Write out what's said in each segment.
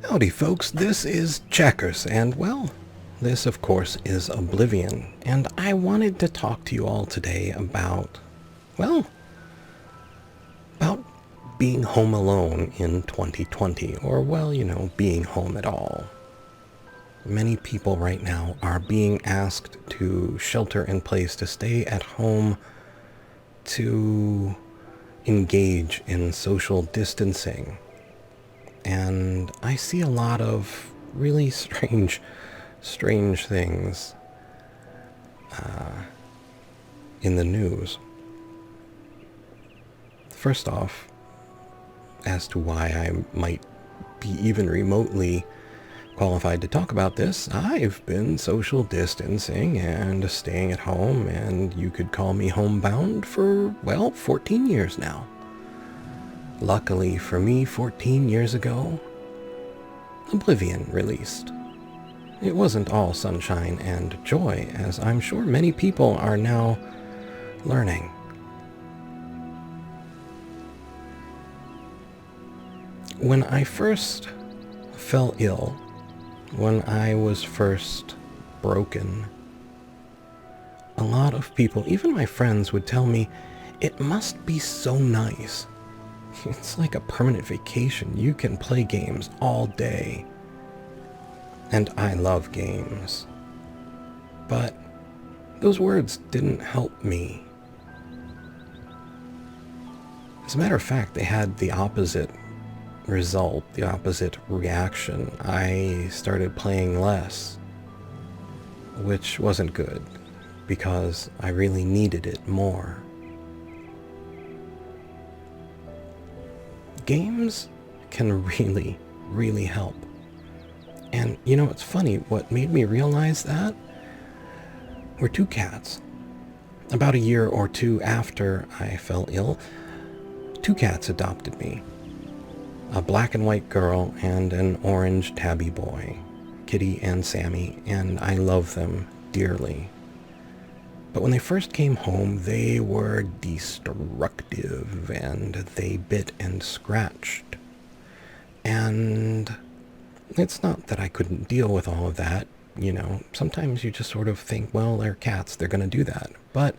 Howdy folks, this is Checkers, and well, this of course is Oblivion, and I wanted to talk to you all today about, well, about being home alone in 2020, or well, being home at all. Many people right now are being asked to shelter in place, to stay at home, to engage in social distancing. And I see a lot of really strange things in the news. First off, as to why I might be even remotely qualified to talk about this, I've been social distancing and staying at home, and you could call me homebound for, well, 14 years now. Luckily for me, 14 years ago, Oblivion released. It wasn't all sunshine and joy, as I'm sure many people are now learning. When I first fell ill, when I was first broken, a lot of people, even my friends, would tell me, it must be so nice. It's like a permanent vacation. You can play games all day. And I love games. But those words didn't help me. As a matter of fact, they had the opposite result, the opposite reaction. I started playing less, which wasn't good, because I really needed it more. Games can really, really help. And it's funny, what made me realize that were two cats. About a year or two after I fell ill, two cats adopted me. A black and white girl and an orange tabby boy, Kitty and Sammy, and I love them dearly. But when they first came home, they were destructive, and they bit and scratched. And it's not that I couldn't deal with all of that, Sometimes you just sort of think, well, they're cats, they're going to do that. But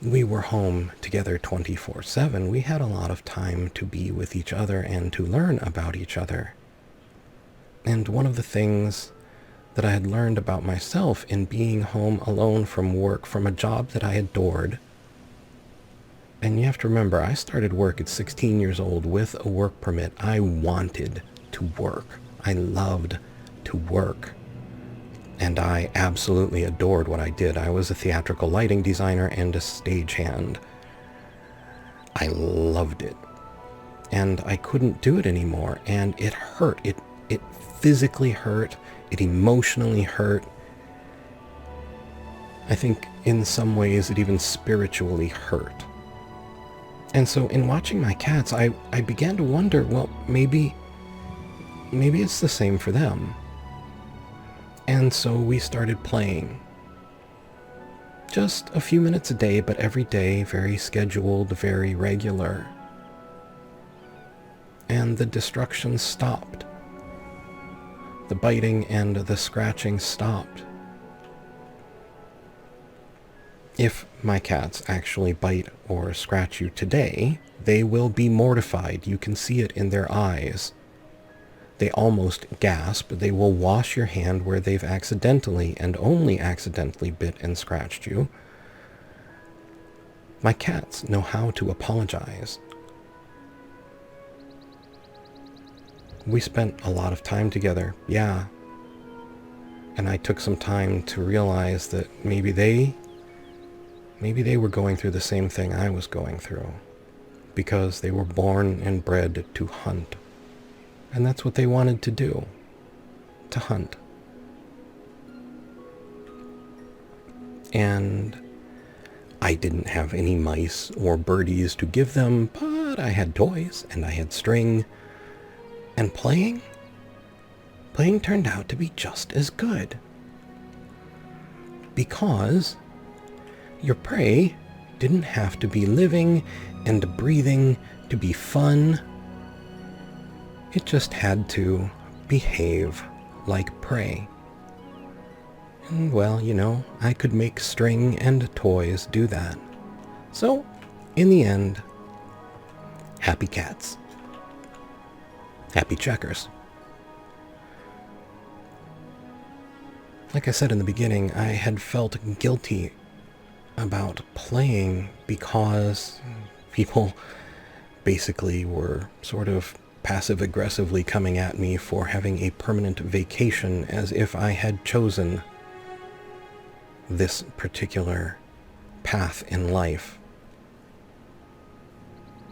we were home together 24/7. We had a lot of time to be with each other and to learn about each other. And one of the things that I had learned about myself in being home alone from work, from a job that I adored. And you have to remember, I started work at 16 years old with a work permit. I wanted to work. I loved to work. And I absolutely adored what I did. I was a theatrical lighting designer and a stagehand. I loved it. And I couldn't do it anymore. And it hurt. It physically hurt. It emotionally hurt. I think in some ways it even spiritually hurt. And so in watching my cats, I began to wonder, well, maybe it's the same for them. And so we started playing. Just a few minutes a day, but every day, very scheduled, very regular. And the destruction stopped. The biting and the scratching stopped. If my cats actually bite or scratch you today, they will be mortified. You can see it in their eyes. They almost gasp. They will wash your hand where they've accidentally and only accidentally bit and scratched you. My cats know how to apologize. We spent a lot of time together, yeah. And I took some time to realize that maybe they were going through the same thing I was going through, because they were born and bred to hunt. And that's what they wanted to do, to hunt. And I didn't have any mice or birdies to give them, but I had toys and I had string. And playing turned out to be just as good. Because your prey didn't have to be living and breathing to be fun. It just had to behave like prey. And well, I could make string and toys do that. So, in the end, happy cats. Happy checkers. Like I said in the beginning, I had felt guilty about playing because people basically were sort of passive-aggressively coming at me for having a permanent vacation, as if I had chosen this particular path in life.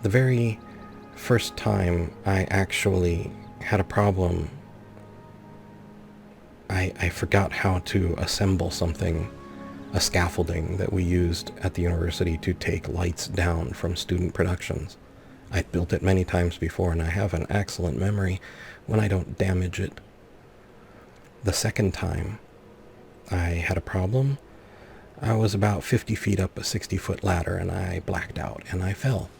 The very first time I actually had a problem, I forgot how to assemble something, a scaffolding that we used at the university to take lights down from student productions. I'd built it many times before, and I have an excellent memory when I don't damage it. The second time I had a problem, I was about 50 feet up a 60-foot ladder, and I blacked out, and I fell.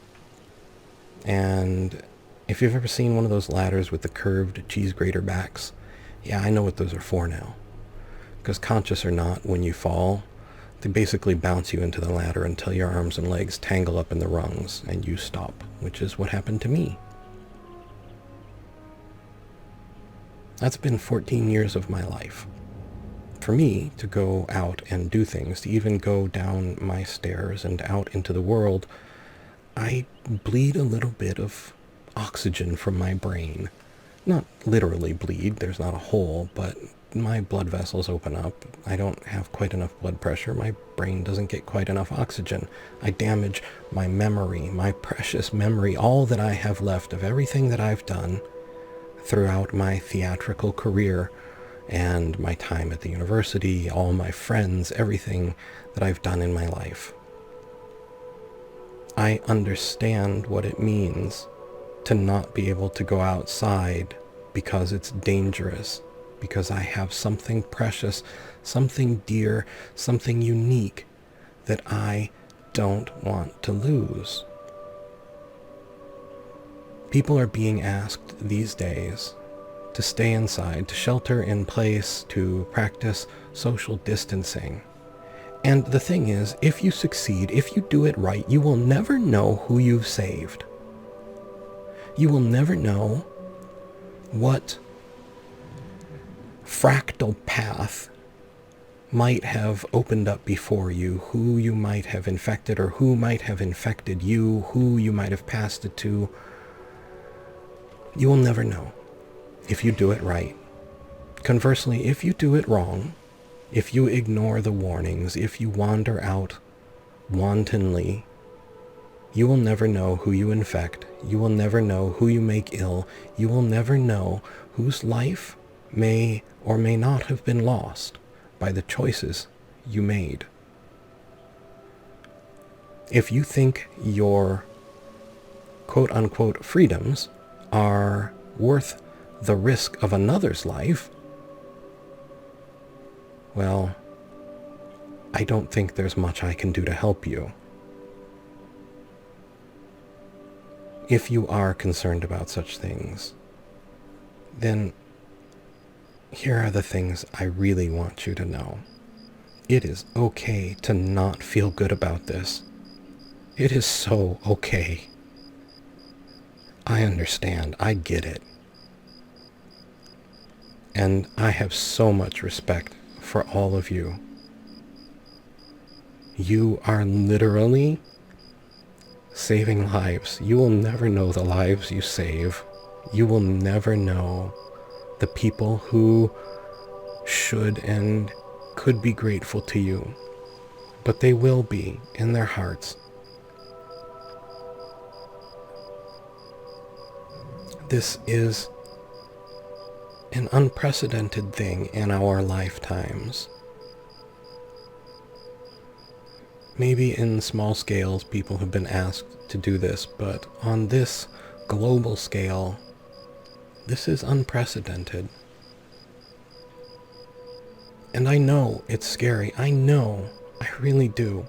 And if you've ever seen one of those ladders with the curved cheese grater backs, yeah, I know what those are for now. Because conscious or not, when you fall, they basically bounce you into the ladder until your arms and legs tangle up in the rungs and you stop, which is what happened to me. That's been 14 years of my life. For me to go out and do things, to even go down my stairs and out into the world, I bleed a little bit of oxygen from my brain. Not literally bleed, there's not a hole, but my blood vessels open up. I don't have quite enough blood pressure. My brain doesn't get quite enough oxygen. I damage my memory, my precious memory, all that I have left of everything that I've done throughout my theatrical career and my time at the university, all my friends, everything that I've done in my life. I understand what it means to not be able to go outside because it's dangerous, because I have something precious, something dear, something unique that I don't want to lose. People are being asked these days to stay inside, to shelter in place, to practice social distancing. And the thing is, if you succeed, if you do it right, you will never know who you've saved. You will never know what fractal path might have opened up before you, who you might have infected or who might have infected you, who you might have passed it to. You will never know if you do it right. Conversely, if you do it wrong, if you ignore the warnings, if you wander out wantonly, you will never know who you infect. You will never know who you make ill. You will never know whose life may or may not have been lost by the choices you made. If you think your quote-unquote freedoms are worth the risk of another's life, well, I don't think there's much I can do to help you. If you are concerned about such things, then here are the things I really want you to know. It is okay to not feel good about this. It is so okay. I understand. I get it. And I have so much respect for all of you. You are literally saving lives. You will never know the lives you save. You will never know the people who should and could be grateful to you, but they will be in their hearts. This is an unprecedented thing in our lifetimes. Maybe in small scales people have been asked to do this, but on this global scale, this is unprecedented. And I know it's scary. I know. I really do.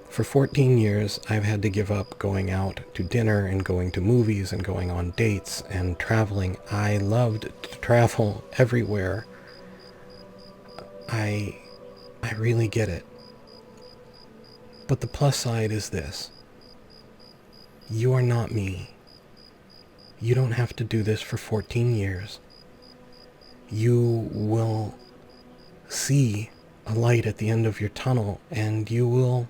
For 14 years, I've had to give up going out to dinner and going to movies and going on dates and traveling. I loved to travel everywhere. I really get it. But the plus side is this. You are not me. You don't have to do this for 14 years. You will see a light at the end of your tunnel, and you will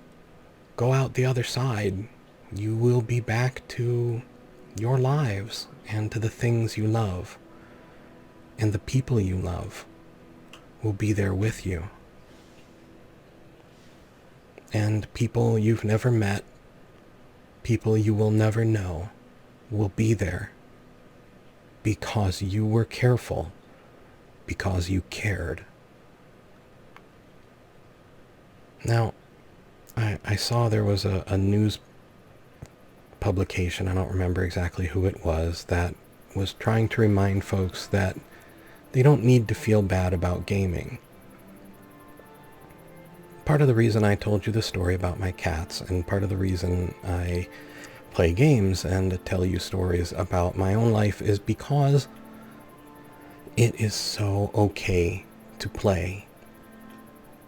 go out the other side. You will be back to your lives and to the things you love, and the people you love will be there with you. And people you've never met, people you will never know, will be there because you were careful, because you cared. Now, I saw there was a news publication, I don't remember exactly who it was, that was trying to remind folks that they don't need to feel bad about gaming. Part of the reason I told you the story about my cats, and part of the reason I play games and tell you stories about my own life, is because it is so okay to play.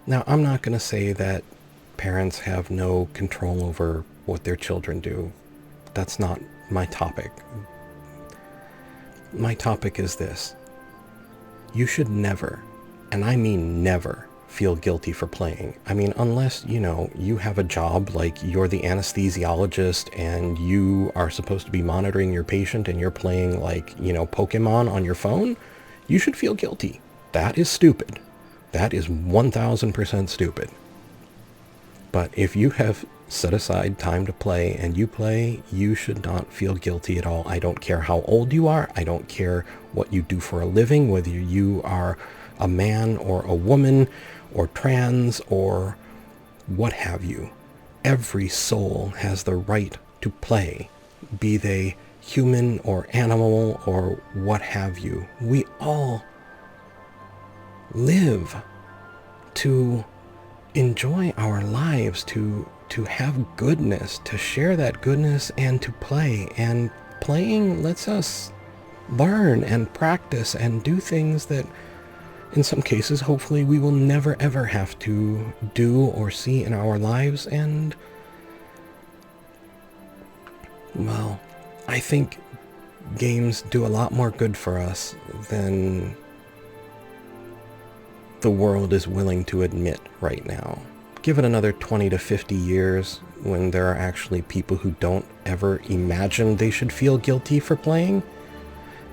Now, I'm not going to say that parents have no control over what their children do. That's not my topic. My topic is this. You should never, and I mean never, feel guilty for playing. I mean, unless, you have a job, like you're the anesthesiologist and you are supposed to be monitoring your patient and you're playing Pokemon on your phone, you should feel guilty. That is stupid. That is 1000% stupid. But if you have set aside time to play and you play, you should not feel guilty at all. I don't care how old you are. I don't care what you do for a living, whether you are a man or a woman or trans or what have you. Every soul has the right to play, be they human or animal or what have you. We all live to enjoy our lives, to have goodness, to share that goodness, and to play. And playing lets us learn and practice and do things that in some cases hopefully we will never ever have to do or see in our lives. And well, I think games do a lot more good for us than the world is willing to admit right now. Give it another 20 to 50 years when there are actually people who don't ever imagine they should feel guilty for playing,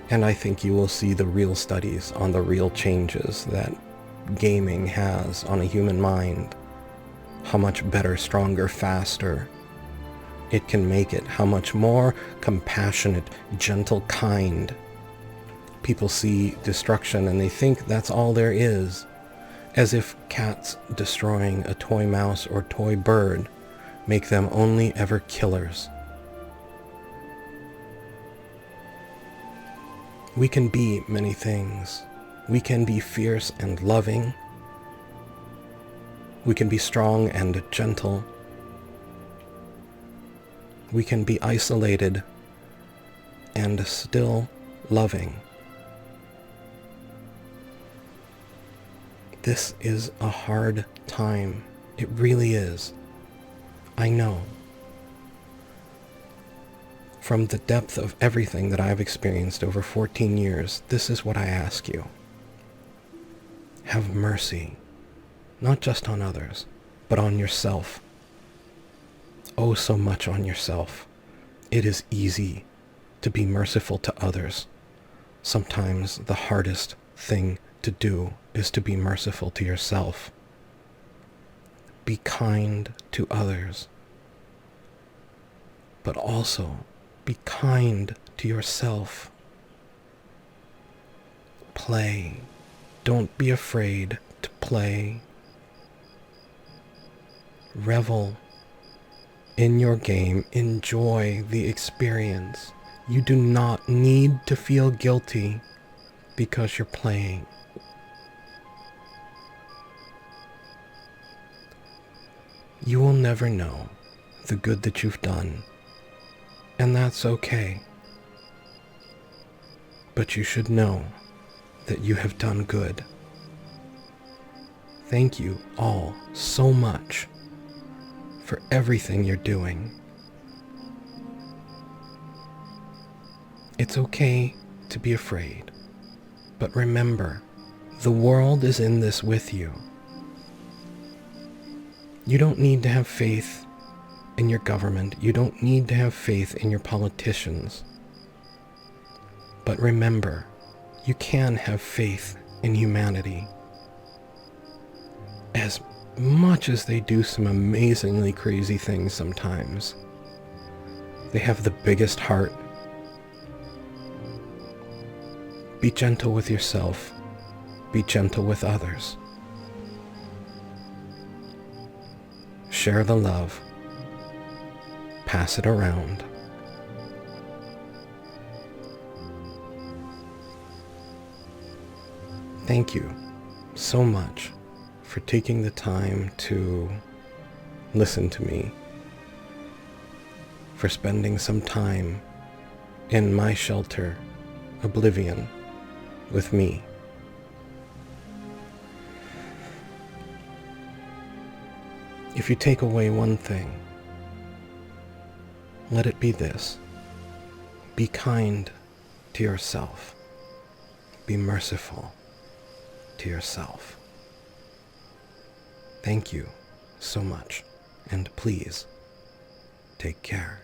and I think you will see the real studies on the real changes that gaming has on a human mind. How much better, stronger, faster it can make it. How much more compassionate, gentle, kind. People see destruction and they think that's all there is. As if cats destroying a toy mouse or toy bird make them only ever killers. We can be many things. We can be fierce and loving. We can be strong and gentle. We can be isolated and still loving. This is a hard time. It really is. I know. From the depth of everything that I've experienced over 14 years, this is what I ask you. Have mercy, not just on others, but on yourself. Oh, so much on yourself. It is easy to be merciful to others. Sometimes the hardest thing to do is to be merciful to yourself. Be kind to others, but also be kind to yourself. Play. Don't be afraid to play. Revel in your game. Enjoy the experience. You do not need to feel guilty because you're playing. You will never know the good that you've done, and that's okay. But you should know that you have done good. Thank you all so much for everything you're doing. It's okay to be afraid, but remember, the world is in this with you. You don't need to have faith in your government. You don't need to have faith in your politicians. But remember, you can have faith in humanity. As much as they do some amazingly crazy things sometimes, they have the biggest heart. Be gentle with yourself. Be gentle with others. Share the love. Pass it around. Thank you so much for taking the time to listen to me, for spending some time in my shelter, Oblivion, with me. If you take away one thing, let it be this: be kind to yourself. Be merciful to yourself. Thank you so much, and please take care.